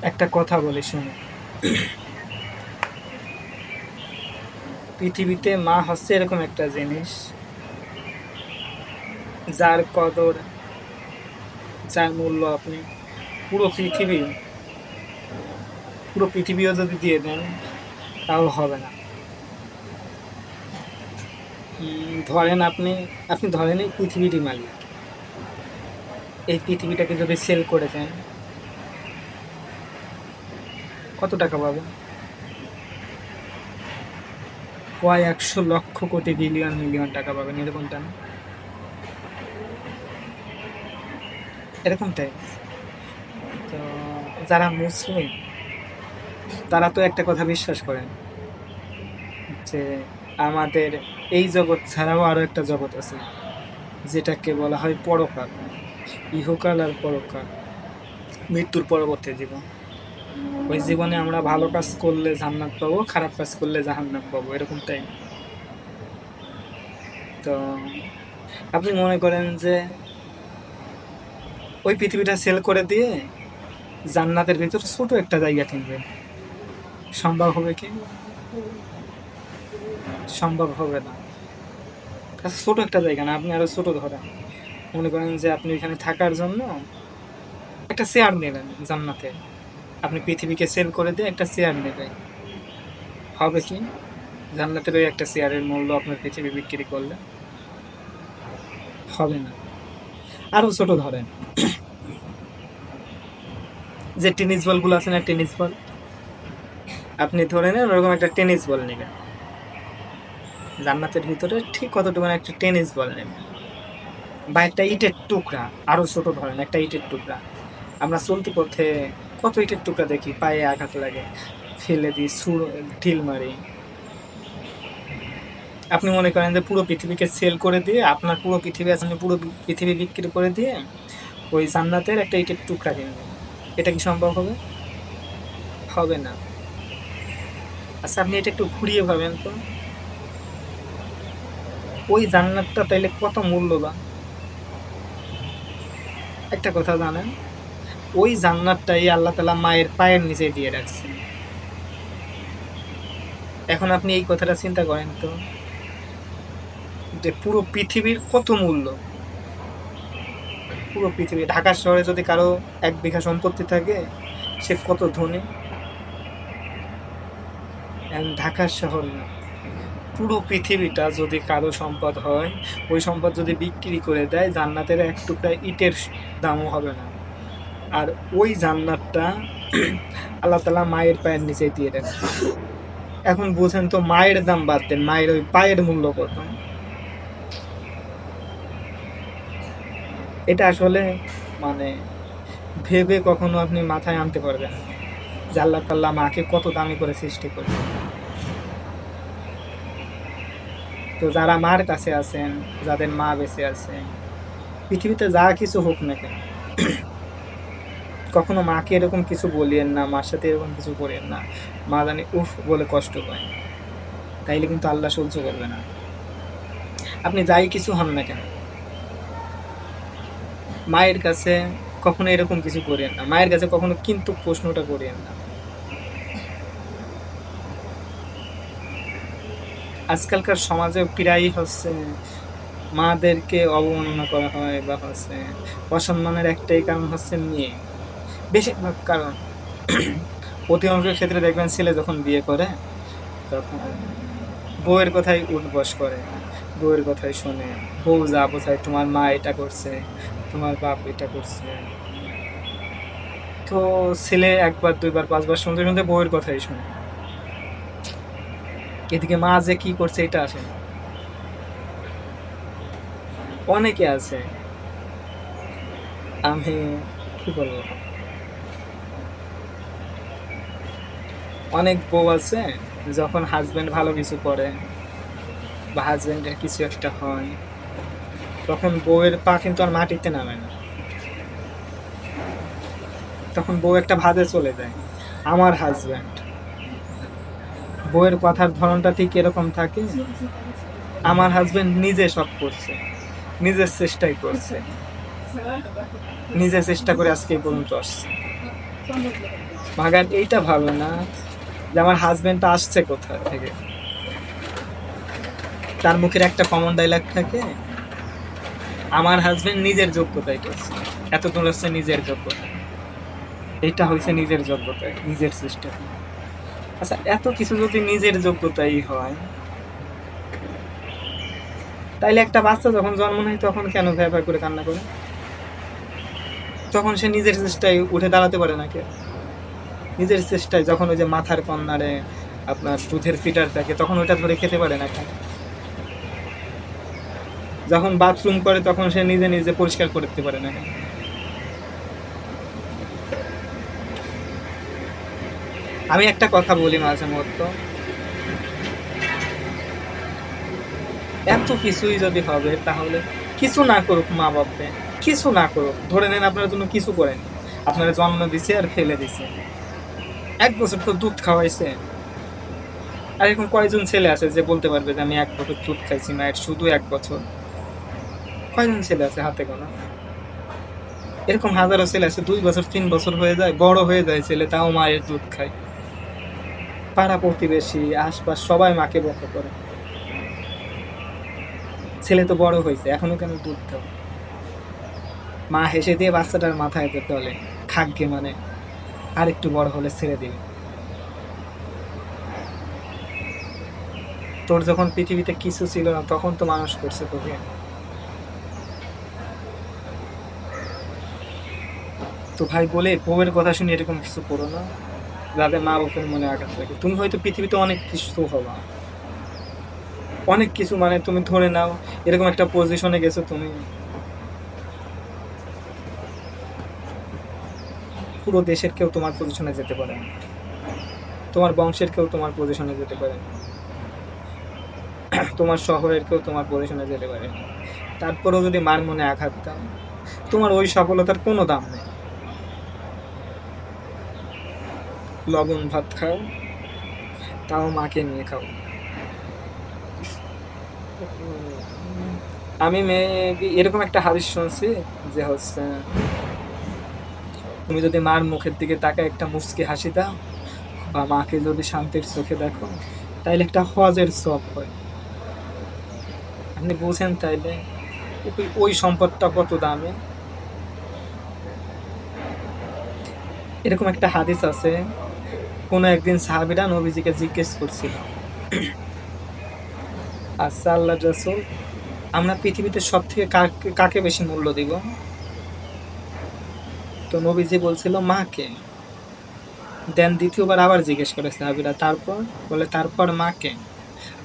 একটা কথা বলি শুনে, পৃথিবীতে মা হচ্ছে এরকম একটা জিনিস যার কদর, যার মূল্য আপনি পুরো পৃথিবী পুরো পৃথিবীও যদি দিয়ে দেন তাও হবে না। ধরেন আপনি আপনি ধরেন এই পৃথিবীরই মালিক, এই পৃথিবীটাকে যদি সেল করে দেন কত টাকা পাবেন? কয় 100 লক্ষ কোটি বিলিয়ন মিলিয়ন টাকা পাবেন, এরকমটা না? এরকমটাই। তো যারা মুসলিম তারা তো একটা কথা বিশ্বাস করেন যে আমাদের এই জগৎ ছাড়াও আরো একটা জগৎ আছে, যেটাকে বলা হয় পরকাল, ইহকাল আর পরকাল, মৃত্যুর পরবর্তী জীবন। ওই জীবনে আমরা ভালো কাজ করলে জান্নাত পাবো, খারাপ কাজ করলে জাহান্নাম পাবো, এরকমটাই। তো আপনি মনে করেন যে ওই পৃথিবীটা সেল করে দিয়ে জান্নাতের ভিতর ছোট একটা জায়গা কিনবেন, সম্ভব হবে কি? সম্ভব হবে না। ছোট একটা জায়গা না, আপনি আরো ছোট ধরেন, মনে করেন যে আপনি এখানে থাকার জন্য একটা চেয়ার নিলেন জান্নাতে, আপনি পৃথিবীকে সেল করে দিয়ে একটা চেয়ার নেবেন, হবে কি? জান্নাতের ওই একটা চেয়ারের মূল্য আপনার পৃথিবী বিক্রি করলে হবে না। আরো ছোট ধরেন, যে টেনিস বল গুলো আছে না, টেনিস বল, আপনি ধরে নেন ওরকম একটা টেনিস বল নেবেন, জান্নাতের ভিতরে ঠিক কতটুকু একটা টেনিস বল নেবেন, বা একটা ইটের টুকরা, আরো ছোট ধরেন একটা ইটের টুকরা। আমরা চলতি পথে কত ইটের টুকরা দেখি, পায়ে আঘাত লাগে, ফেলে দিই, ঢিল মারি। আপনি মনে করেন যে পুরো পৃথিবীকে সেল করে দিয়ে, আপনার পুরো পৃথিবী আছে, আপনি পুরো পৃথিবী বিক্রি করে দিয়ে ওই জান্নাতের একটা ইটের টুকরা কিনবেন, এটা কি সম্ভব হবে? হবে না। আচ্ছা আপনি এটা একটু ঘুরিয়ে ভাবেন তো, ওই জান্নাতটা তাইলে কত মূল্যবান। একটা কথা জানেন, ওই জান্নাতটাই আল্লাহ তাআলা মায়ের পায়ের নিচে দিয়ে রাখছেন। এখন আপনি এই কথাটা চিন্তা করেন তো, যে পুরো পৃথিবীর কত মূল্য। পুরো পৃথিবী, ঢাকা শহরে যদি কারো 1 বিঘা সম্পত্তি থাকে সে কত ধনী। ঢাকার শহর না, পুরো পৃথিবীটা যদি কারো সম্পদ হয়, ওই সম্পদ যদি বিক্রি করে দেয়, জান্নাতের এক টুকরা ইটের দামও হবে না। আর ওই জান্নাতটা আল্লাহ তাআলা মায়ের পায়ের নিচে দিয়ে রাখছে। এখন বুঝেন তো, মায়ের দাম বাদ দেন, মায়ের ওই পায়ের মূল্য কত। এটা আসলে মানে ভেবে কখনো আপনি মাথায় আনতে পারবেন না যে আল্লাহ তাআলা মাকে কত দামি করে সৃষ্টি করছে। তো যারা মার কাছে আছেন, যাদের মা বেঁচে আছে, পৃথিবীতে যা কিছু হোক না কেন, কখনো মাকে এরকম কিছু বলিয়েন না, মার সাথে এরকম কিছু করিয়েন না, মা জানি উফ বলে কষ্ট পায়, তাইলে কিন্তু আল্লাহ সহ্য করবে না। আপনি যাই কিছু হন না কেন, মায়ের কাছে কখনো এরকম কিছু করিয়েন না, মায়ের কাছে কখনো কিন্তু প্রশ্নটা করিয়েন না। আজকালকার সমাজে প্রায়ই হচ্ছে মাদেরকে অবমাননা করা হয়, বা হচ্ছে অসম্মানের একটাই কারণ হচ্ছে মেয়ে, বেশিরভাগ কারণ। অধিকাংশের ক্ষেত্রে দেখবেন ছেলে যখন বিয়ে করে তখন বউয়ের কথাই উঠবস করে, বউয়ের কথাই শোনে, বউ যা বোঝায়, তোমার মা এটা করছে, তোমার বাপ এটা করছে। তো ছেলে 1 বার 2 বার 5 বার শুনতে শুনতে বউয়ের কথাই শোনে, এদিকে মা যে কি করছে এটা আসে না। অনেকে আছে, আমি কি বলবো, অনেক বউ আছে যখন হাজবেন্ড ভালো কিছু করে বা হাজবেন্ডের কিছু একটা হয়, তখন বউয়ের পা কিন্তু আর মাটিতে নামে না, তখন বউ একটা ভাঁজে চলে যায়। আমার হাজবেন্ড, বউয়ের কথার ধরনটা ঠিক এরকম থাকে, আমার হাজবেন্ড নিজে সব করছে, নিজের চেষ্টাই করছে, নিজে চেষ্টা করে আজকে এই পর্যন্ত আসছে। ভাগার এইটা ভাবে না যে আমার হাজবেন্ডটা আসছে কোথা থেকে। তার মুখের একটা কমন ডায়লগ থাকে, আমার হাজবেন্ড নিজের যোগ্যতায় করছে, এতদূর হচ্ছে নিজের যোগ্যতা, এইটা হয়েছে নিজের যোগ্যতায়, নিজের সিস্টেম। আচ্ছা, এত কিছু যদি নিজের যোগ্যতাই হয়, তাইলে একটা বাচ্চা যখন জন্ম নেয় তখন কেন ভ্যা ভ্যা করে কান্না করে? তখন সে নিজের চেষ্টায় উঠে দাঁড়াতে পারে না কে? নিজের চেষ্টায় যখন ওই যে মাথার কর্নারে আপনার দুধের ফিটার থাকে তখন ওইটা ধরে খেতে পারে না কেন? যখন বাথরুম করে তখন সে নিজে নিজে পরিষ্কার করতে পারে না কেন? আমি একটা কথা বলি মাঝে মধ্যে, এত কিছুই যদি হবে তাহলে কিছু না করুক মা বাপে, কিছু না করুক, ধরে নেন আপনার জন্য কিছু করেন, আপনারা জন্ম দিছে আর ফেলে দিছে, 1 বছর তো দুধ খাওয়াইছে। আর এরকম কয়জন ছেলে আছে যে বলতে পারবে যে আমি 1 বছর দুধ খাইছি মায়ের, শুধু 1 বছর? কয়জন ছেলে আছে হাতে গোনা? এরকম হাজারো ছেলে আছে 2 বছর 3 বছর হয়ে যায়, বড় হয়ে যায় ছেলে, তাও মায়ের দুধ খায়। পাড়া প্রতিবেশী আশপাশ সবাই মাকে বকা করে, ছেলে তো বড় হয়েছে এখনো কেন দুধ খাও? মা হেসে দিয়ে বাচ্চাটার মাথায় তোলে, খাগ্গে মানে আর একটু বড় হলে ছেড়ে দিবে। তোর যখন পৃথিবীতে কিছু ছিল না তখন তো মানুষ করছে তোকে। তো ভাই বলে বউয়ের কথা শুনে এরকম কিছু করো না যাতে মা বাপের মনে আঘাত লাগে। তুমি হয়তো পৃথিবীতে অনেক কিছু হবা, অনেক কিছু মানে তুমি ধরে নাও এরকম একটা পজিশনে গেছো তুমি, পুরো দেশের কেউ তোমার পজিশনে যেতে পারে না, তোমার বংশের কেউ তোমার পজিশনে যেতে পারে না, তোমার শহরের কেউ তোমার পজিশনে যেতে পারে না। তারপরেও যদি মার মনে আঘাত দাও, তোমার ওই সফলতার কোনো দাম নেই। লবণ ভাত খাও, তাও মাকে নিয়ে খাও। আমি মেয়ে এরকম একটা হাদিস শুনছি যে হচ্ছে, তুমি যদি মার মুখের দিকে তাকায় একটা মুচকি হাসি দাও বা মাকে যদি শান্তির চোখে দেখো, তাইলে একটা হজের সব হয়। আপনি বুঝেন তাইলে ওই সম্পদটা কত দামে। এরকম একটা হাদিস আছে, কোনো একদিন সাহাবীরা নবীজিকে জিজ্ঞেস করছিল, আচ্ছা আল্লাহ রাসূল, আমরা পৃথিবীতে সব থেকে কাকে বেশি মূল্য দিব? তো নবীজি বলছিল মাকে। দেন দ্বিতীয়বার আবার জিজ্ঞেস করে সাহাবীরা, তারপর? বলে তারপর মাকে।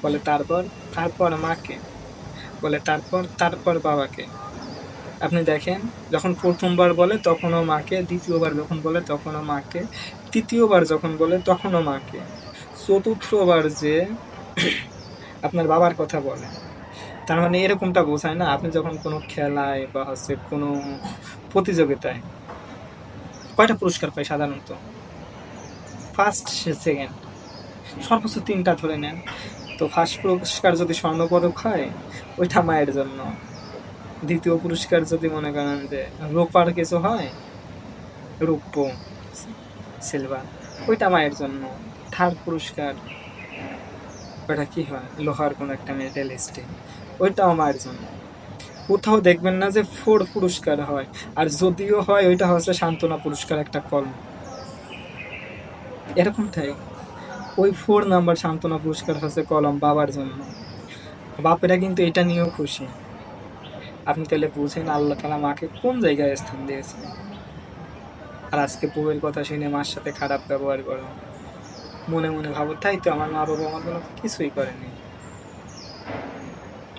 বলে তারপর? তারপর মাকে। বলে তারপর? তারপর বাবাকে। আপনি দেখেন, যখন প্রথমবার বলে তখনও মাকে, দ্বিতীয়বার যখন বলে তখনও মাকে, তৃতীয়বার যখন বলে তখনও মাকে, চতুর্থবার যে আপনার বাবার কথা বলে, তার মানে এরকমটা বোঝায় না আপনি যখন কোনো খেলায় বা হচ্ছে কোনো প্রতিযোগিতায় কয়টা পুরস্কার পায় সাধারণত? ফার্স্ট, সেকেন্ড, সর্বোচ্চ 3টা ধরে নেন। তো ফার্স্ট পুরস্কার যদি স্বর্ণপদক হয় ওইটা মায়ের জন্য, দ্বিতীয় পুরস্কার যদি মনে করেন যে রূপার কিছু হয়, রৌপ্য, সিলভার, ওইটা মায়ের জন্য। থার্ড পুরস্কার ওটা কি হয়, লোহার কোনো একটা মেডেল স্টিল, ওইটাও মায়ের জন্য। কোথাও দেখবেন না যে 4 পুরস্কার হয়, আর যদিও হয় ওইটা হচ্ছে সান্ত্বনা পুরস্কার, একটা কলম, এরকমটাই। ওই 4 নাম্বার সান্ত্বনা পুরস্কার হচ্ছে কলম বাবার জন্য। বাপেরা কিন্তু এটা নিয়েও খুশি। আপনি তাহলে বুঝেন আল্লাহ তাআলা মাকে কোন জায়গায় স্থান দিয়েছেন। আর আজকে বউয়ের কথা শুনে মার সাথে খারাপ ব্যবহার করো, মনে মনে ভাবো তাই তো, আমার মা বাবা আমার জন্য কিছুই করেনি।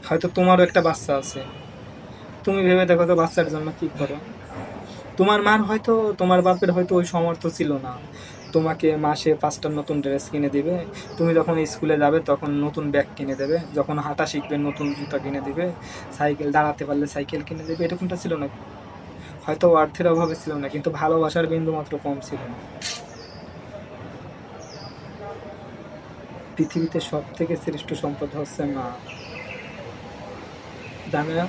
হয়তো তোমারও একটা বাচ্চা আছে, তুমি ভেবে দেখো তো বাচ্চার জন্য কি করো। তোমার মার হয়তো, তোমার বাপের হয়তো ওই সামর্থ্য ছিল না তোমাকে মাসে 5টা নতুন ড্রেস কিনে দিবে, তুমি যখন স্কুলে যাবে তখন নতুন ব্যাগ কিনে দেবে, যখন হাঁটা শিখবে নতুন জুতা কিনে দিবে, সাইকেল দাঁড়াতে পারলে সাইকেল কিনে দেবে, এরকমটা ছিল না। হয়তো অর্থের অভাবে ছিল না, কিন্তু ভালোবাসার বিন্দু মাত্র কম ছিল না। পৃথিবীতে সব থেকে শ্রেষ্ঠ সম্পদ হচ্ছে মা, জানে না?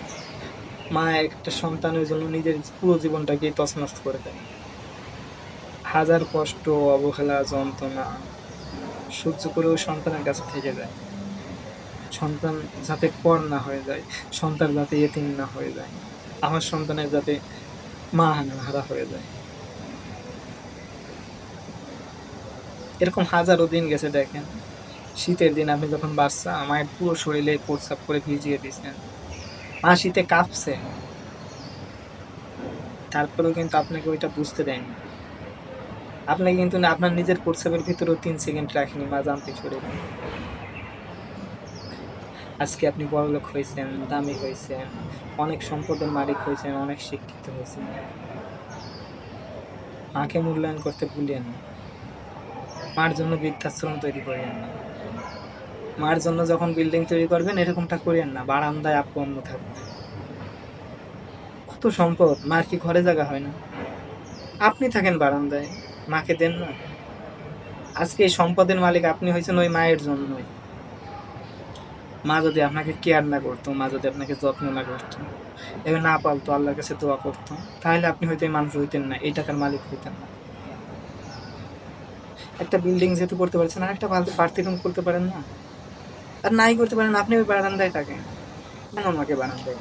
মা একটা সন্তানের জন্য নিজের পুরো জীবনটাকে তছনছ করে দেয়। হাজার কষ্ট, অবহেলা, যন্ত্রণা সহ্য করেও সন্তানের কাছে থেকে যায়। সন্তান যাতে পর না হয়ে যায়, সন্তান যাতে এতিম না হয়ে যায়, আমার সন্তানের যাতে মা হারা হয়ে যায়। এরকম হাজারো দিন গেছে দেখেন। শীতের দিন আপনি যখন বাচ্চা, মায়ের পুরো শরীরে প্রস্রাব করে ভিজিয়ে দিয়েছেন, মা শীতে কাঁপছে, তারপরেও কিন্তু আপনাকে ওইটা বুঝতে দেয়নি। আপনি কিন্তু আপনার নিজের প্রস্রাবের ভিতরেও 3 সেকেন্ড রাখেনি, মা জানতে শরীরে। আজকে আপনি বড়লোক হয়েছেন, দামি হয়েছেন, অনেক সম্পদের মালিক হয়েছেন, অনেক শিক্ষিত হয়েছেন, মাকে মূল্যায়ন করতে ভুলিয়েন না। মার জন্য বৃদ্ধাশ্রম তৈরি করিয়েন না। মার জন্য যখন বিল্ডিং তৈরি করবেন এরকমটা করিয়েন না, বারান্দায় আপু আম্মু থাকবে। কত সম্পদ, মার কি ঘরে জায়গা হয় না? আপনি থাকেন বারান্দায়, মাকে দেন না। আজকে এই সম্পদের মালিক আপনি হয়েছেন ওই মায়ের জন্যই। মা যদি আপনাকে কেয়ার না করতো, মা যদি আপনাকে যত্ন না করতো, এবার না পালতো, আল্লাহর কাছে দোয়া করতো, তাহলে আপনি হয়তো এই মানুষ হইতেন না, এই টাকার মালিক হইতেন না। একটা বিল্ডিং যেহেতু করতে পারছেন, আর একটা বাড়তি রুম করতে পারেন না? আর নাই করতে পারেন, আপনি ওই বারান্দায় থাকেন। কেন আমাকে বারান্দায়?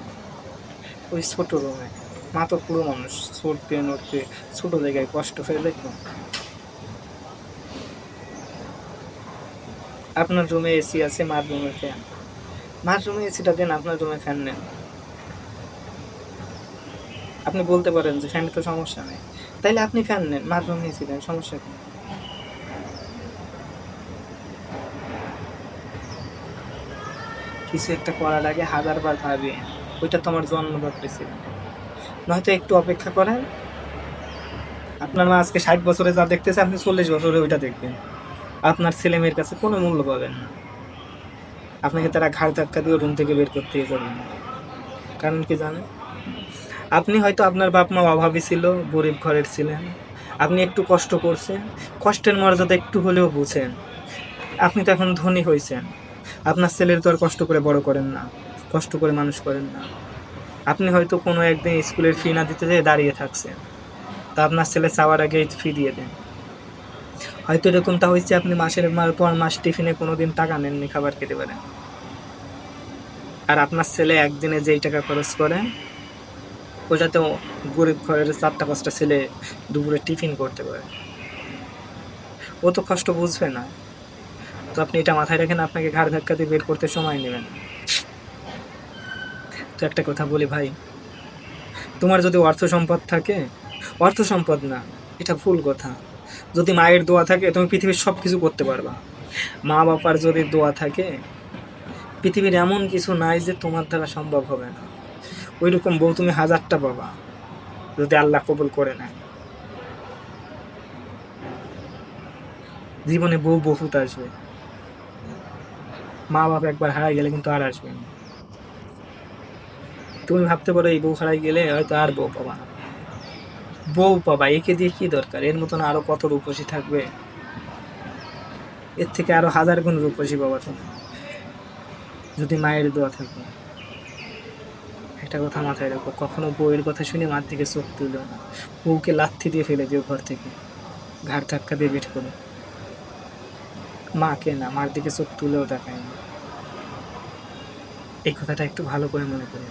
ওই ছোট রুমে। মা তো পুরো মানুষ, চড়তে নড়তে ছোট জায়গায় কষ্ট হয়ে দেখব। আপনার রুমে এসি আছে, মার রুমে ফ্যান। মার রুমে এসিটা দেন, আপনার রুমে ফ্যান নেন। আপনি বলতে পারেন যে ফ্যানে তো সমস্যা নেই, তাইলে আপনি ফ্যান নেন, মার রুমে এসি দেন, সমস্যা কি? কিছু একটা করার আগে 1000বার ভাবি, ওইটা তো আমার জন্মগত ছিল। নয়তো একটু অপেক্ষা করেন, আপনার মা আজকে 60 বছরে যা দেখতেছে, আপনি 40 বছরে ওইটা দেখবেন। আপনার ছেলে মেয়ের কাছে কোনো মূল্য পাবেন না। আপনাকে তারা ঘাড় ধাক্কা দিয়ে রুম থেকে বের করতে করবেন। কারণ কি জানেন? আপনি হয়তো আপনার বাপ মা অভাবী ছিল, গরিব ঘরের ছিলেন, আপনি একটু কষ্ট করছেন, কষ্টের মর্যাদা একটু হলেও বুঝেন। আপনি তো এখন ধনী হয়েছেন, আপনার ছেলের তো আর কষ্ট করে বড় করেন না, কষ্ট করে মানুষ করেন না। আপনি হয়তো কোনো একদিন স্কুলের ফি না দিতে যেয়ে দাঁড়িয়ে থাকছেন, তা আপনার ছেলে চাওয়ার আগে ফি দিয়ে দেন। হয়তো এরকমটা হয়েছে, আপনি মাসের পর মাস টিফিনে কোনোদিন টাকা নেননি, খাবার খেতে পারেন। আর আপনার ছেলে একদিনে যেই টাকা খরচ করেন, ওইটাতেও গরিব ঘরের 4টা 5টা ছেলে দুপুরে টিফিন করতে পারে। ও তো কষ্ট বুঝবে না। তো আপনি এটা মাথায় রাখেন, আপনাকে ঘাড় ধাক্কা দিয়ে বের করতে সময় নেবেন। তো একটা কথা বলি ভাই, তোমার যদি অর্থ সম্পদ থাকে, অর্থ সম্পদ না, এটা ভুল কথা। যদি মায়ের দোয়া থাকে, তুমি পৃথিবীর সব কিছু করতে পারবা। মা বাবার যদি দোয়া থাকে, পৃথিবীর এমন কিছু নাই যে তোমার দ্বারা সম্ভব হবে না। ওই রকম বউ তুমি 1000টা পাবা, যদি আল্লাহ কবুল করে নেয়। জীবনে বউ বহুত আসবে, মা বাবা একবার হারাই গেলে কিন্তু আর আসবে না। তুমি ভাবতে পারো এই বউ হারাই গেলে হয়তো আর বউ পাবা না। বউ পাবা, একে দিয়ে কি দরকার? এর মতন আরো কত রূপসী থাকবে, এর থেকে আরো 1000 গুণ রূপসী পাবা তুমি, যদি মায়ের দোয়া থাকবে। একটা কথা মাথায় রাখো, কখনো বউয়ের কথা শুনে মার দিকে চোখ তুলো না। বউকে লাথি দিয়ে ফেলে দিও ঘর থেকে, ঘাড় ধাক্কা দিয়ে বের করো। মাকে না, মার দিকে চোখ তুলেও তাকায় না। এই কথাটা একটু ভালো করে মনে করি।